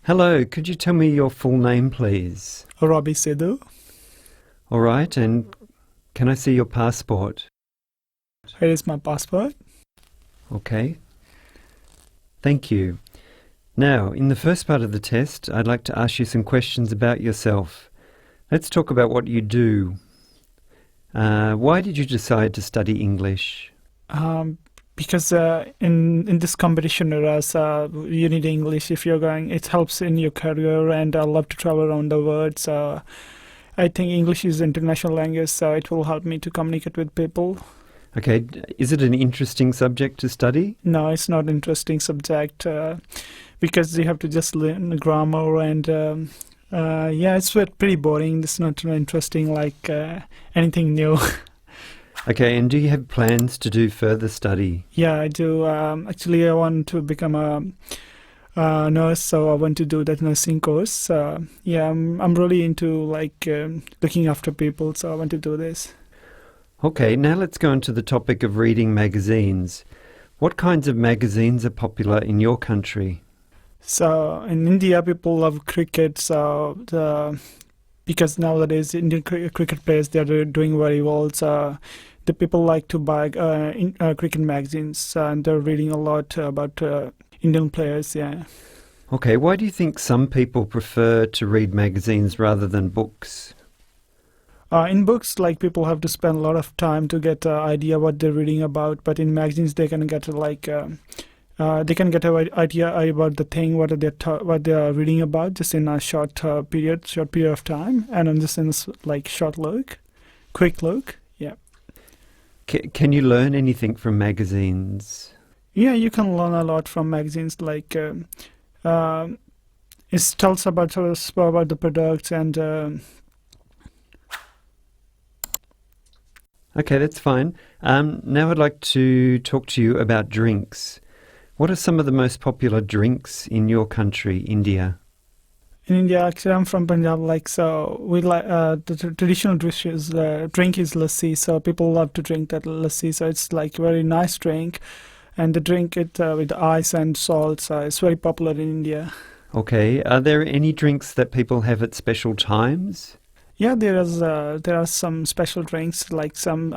Hello, could you tell me your full name, please? Roby Sidhu. All right, and can I see your passport? Here is my passport. Okay. Thank you. Now, in the first part of the test, I'd like to ask you some questions about yourself. Let's talk about what you do. Why did you decide to study English? Because in this competition areas, you need English if you're going. It helps in your career, and I love to travel around the world. So I think English is international language, so it will help me to communicate with people. Okay, is it an interesting subject to study? No, it's not interesting subject because you have to just learn grammar and yeah, it's pretty boring. It's not interesting like anything new. Okay, and do you have plans to do further study? Yeah, I do. Actually, I want to become a nurse, so I want to do that nursing course. Yeah, I'm really into like looking after people, so I want to do this. Okay, now let's go on to the topic of reading magazines. What kinds of magazines are popular in your country? So in India, people love cricket. So because nowadays Indian cricket players they are doing very well. So the people like to buy cricket magazines, and they're reading a lot about Indian players. Yeah. Okay, why do you think some people prefer to read magazines rather than books? In books, like people have to spend a lot of time to get an idea what they're reading about, but in magazines they can get they can get an idea about the thing what they are reading about just in a short period of time, and just in like quick look. Yeah. Can you learn anything from magazines? Yeah, you can learn a lot from magazines. Like it tells about us about the products and. Okay, that's fine. Now I'd like to talk to you about drinks. What are some of the most popular drinks in your country, India? In India, actually, I'm from Punjab. Like, so we like the traditional drink is lassi. So people love to drink that lassi. So it's like very nice drink, and they drink it with ice and salt. So it's very popular in India. Okay, are there any drinks that people have at special times? Yeah, there are some special drinks like some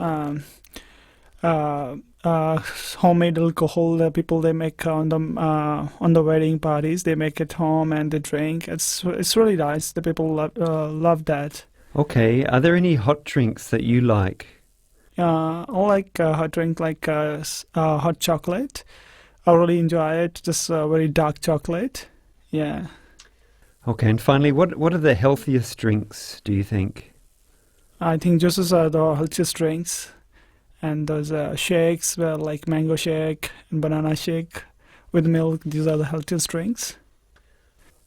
uh, uh, homemade alcohol that people they make on the wedding parties. They make it home and they drink. It's really nice. The people love that. Okay, are there any hot drinks that you like? I like hot drink like hot chocolate. I really enjoy it. Just very dark chocolate. Yeah. Okay, and finally, what are the healthiest drinks, do you think? I think juices are the healthiest drinks, and those shakes, like mango shake and banana shake with milk. These are the healthiest drinks.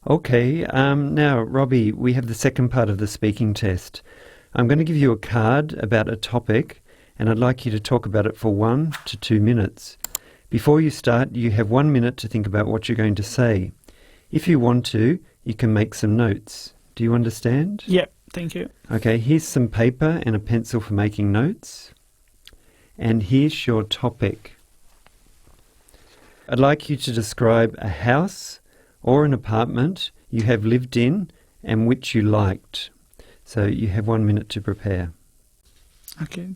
Okay, now, Robbie, we have the second part of the speaking test. I'm going to give you a card about a topic, and I'd like you to talk about it for 1 to 2 minutes. Before you start, you have 1 minute to think about what you're going to say. If you want to, you can make some notes. Do you understand? Yep, thank you. Okay, here's some paper and a pencil for making notes. And here's your topic. I'd like you to describe a house or an apartment you have lived in and which you liked. So you have 1 minute to prepare. Okay.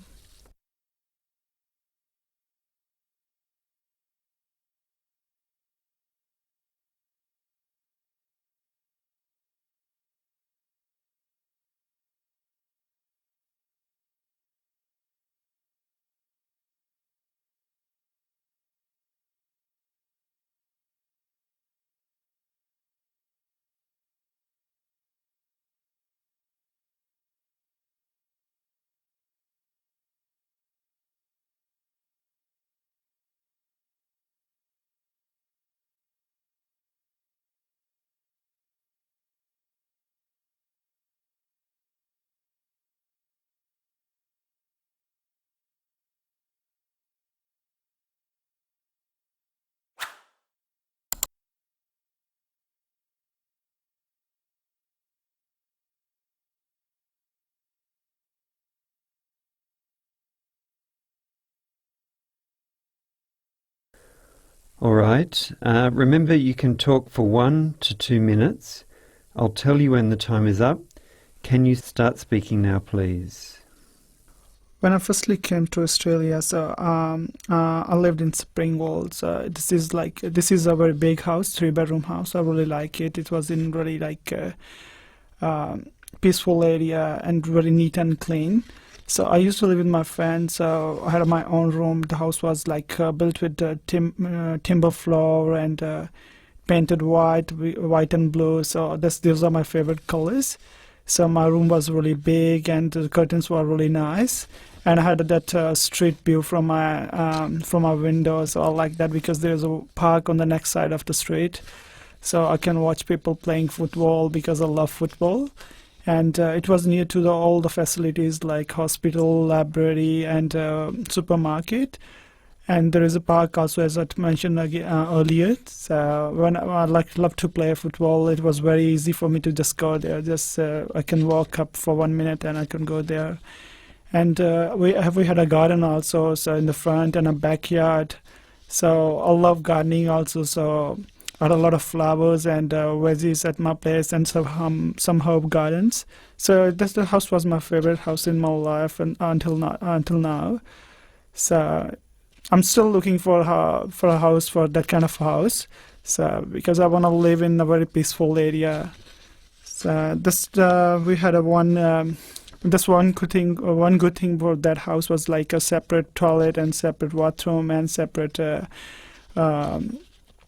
All right. Remember, you can talk for 1 to 2 minutes. I'll tell you when the time is up. Can you start speaking now, please? When I firstly came to Australia, I lived in Springvale. So this is a very big house, 3-bedroom house. I really like it. It was in really peaceful area and very neat and clean. So I used to live with my friends. So I had my own room. The house was built with timber floor and painted white and blue. So those are my favorite colors. So my room was really big and the curtains were really nice. And I had that street view from my window. So I like that because there's a park on the next side of the street. So I can watch people playing football because I love football. And it was near to all the facilities like hospital, library, and supermarket. And there is a park also, as I mentioned earlier. So when I love to play football, it was very easy for me to just go there. I can walk up for 1 minute and I can go there. And we had a garden also, so in the front and a backyard. So I love gardening also. So I had a lot of flowers and veggies at my place and some herb gardens. So the house was my favorite house in my life and until now. So I'm still looking for a house, for that kind of house. So because I want to live in a very peaceful area. So we had one good thing for that house was like a separate toilet and separate bathroom and separate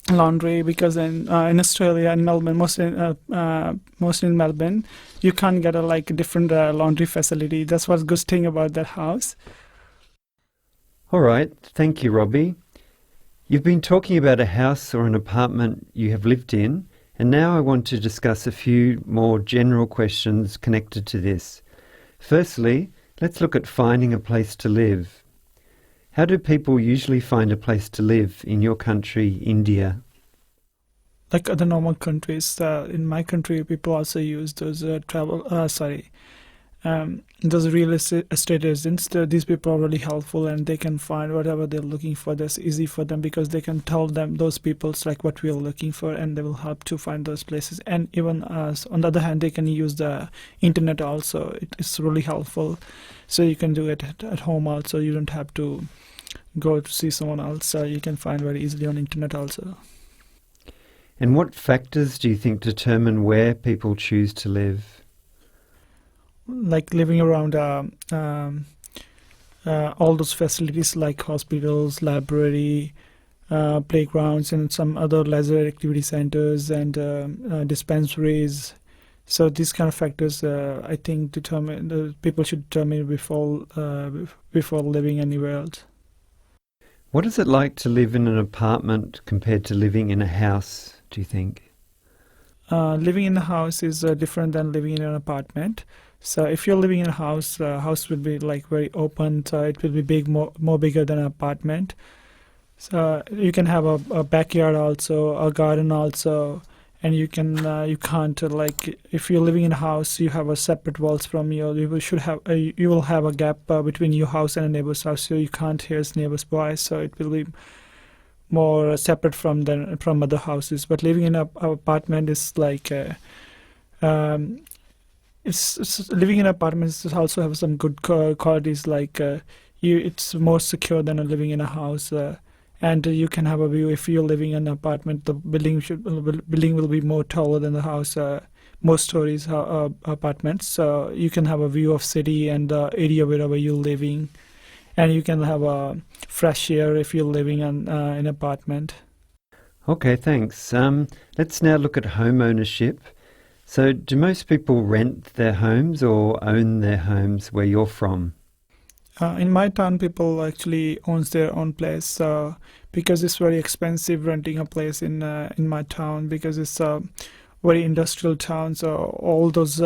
laundry, because in Australia, in Melbourne, mostly in Melbourne, you can't get a different laundry facility. That's what's good thing about that house. All right. Thank you, Robbie. You've been talking about a house or an apartment you have lived in, and now I want to discuss a few more general questions connected to this. Firstly, let's look at finding a place to live. How do people usually find a place to live in your country, India? Like other normal countries, in my country, people also use those those real estate agents. These people are really helpful and they can find whatever they're looking for. That's easy for them because they can tell them those people what we are looking for, and they will help to find those places. And even on the other hand, they can use the internet also. It's really helpful. So you can do it at home also. You don't have to go to see someone else. So you can find very easily on internet also. And what factors do you think determine where people choose to live? Like living around all those facilities like hospitals, library, playgrounds, and some other leisure activity centers and dispensaries. So these kind of factors, I think, people should determine before living anywhere else. What is it like to live in an apartment compared to living in a house, do you think? Living in a house is different than living in an apartment. So if you're living in a house, the house will be very open. So it will be big, more bigger than an apartment. So you can have a backyard also, a garden also, and you can't if you're living in a house, you have a separate walls from you will have a gap between your house and a neighbor's house, so you can't hear his neighbor's voice. So it will be more separate from other houses. But living in an apartment is it's living in apartments also have some good qualities, it's more secure than living in a house, and you can have a view. If you're living in an apartment, the building will be more taller than the house, more stories apartments, so you can have a view of city and the area wherever you're living, and you can have a fresh air if you're living in an apartment. Okay, thanks. Let's now look at home ownership. So do most people rent their homes or own their homes where you're from? In my town, people actually owns their own place because it's very expensive renting a place in my town, because it's a very industrial town. So all those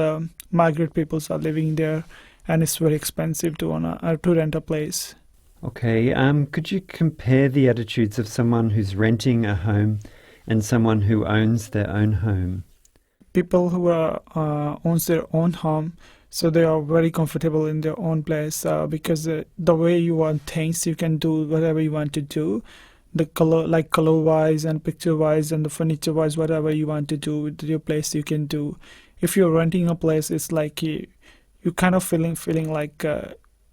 migrant peoples are living there, and it's very expensive to rent a place. Okay, could you compare the attitudes of someone who's renting a home and someone who owns their own home? People who owns their own home, so they are very comfortable in their own place because the way you want things, you can do whatever you want to do. the color, like color wise and picture wise and the furniture wise, whatever you want to do with your place, you can do. If you're renting a place, it's like you kind of feeling like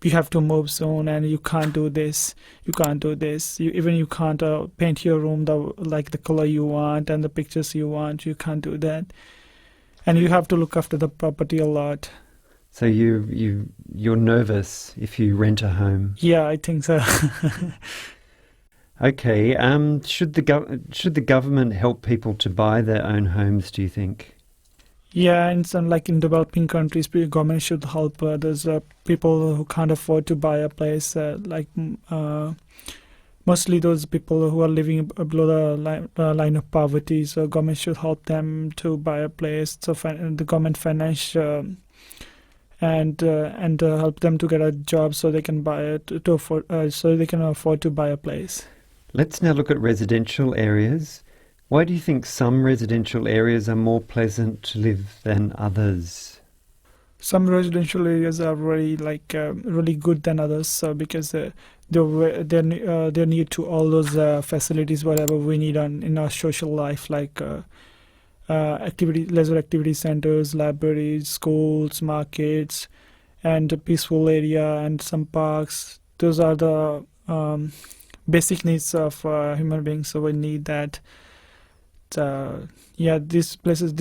you have to move soon, and you can't do this, you can't do this. You can't paint your room the color you want and the pictures you want. You can't do that, and you have to look after the property a lot. So you're nervous if you rent a home. Yeah, I think so. Okay. Should the government help people to buy their own homes, do you think? Yeah, and some like in developing countries, government should help those people who can't afford to buy a place. Mostly those people who are living below the line of poverty. So government should help them to buy a place. So the government finance and help them to get a job so they can buy it to afford so they can afford to buy a place. Let's now look at residential areas. Why do you think some residential areas are more pleasant to live than others? Some residential areas are really good than others Mm-hmm. because they're near to all those facilities whatever we need in our social life, like leisure activity centers, libraries, schools, markets, and a peaceful area and some parks. Those are the basic needs of human beings, so we need that. These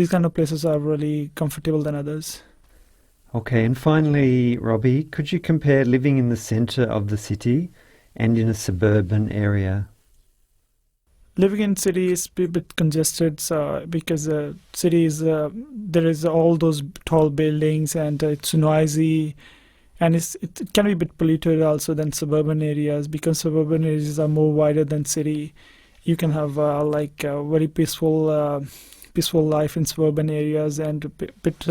kind of places are really comfortable than others. Okay, and finally, Robbie, could you compare living in the centre of the city and in a suburban area? Living in city is a bit congested because city is there is all those tall buildings and it's noisy, and it can be a bit polluted also than suburban areas, because suburban areas are more wider than city. You can have a very peaceful life in suburban areas and a bit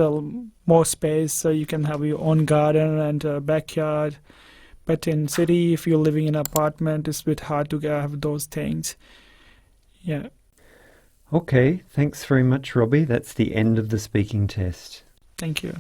more space, so you can have your own garden and backyard. But in city, if you're living in an apartment, it's a bit hard to have those things. Yeah. Okay, thanks very much, Robbie. That's the end of the speaking test. Thank you.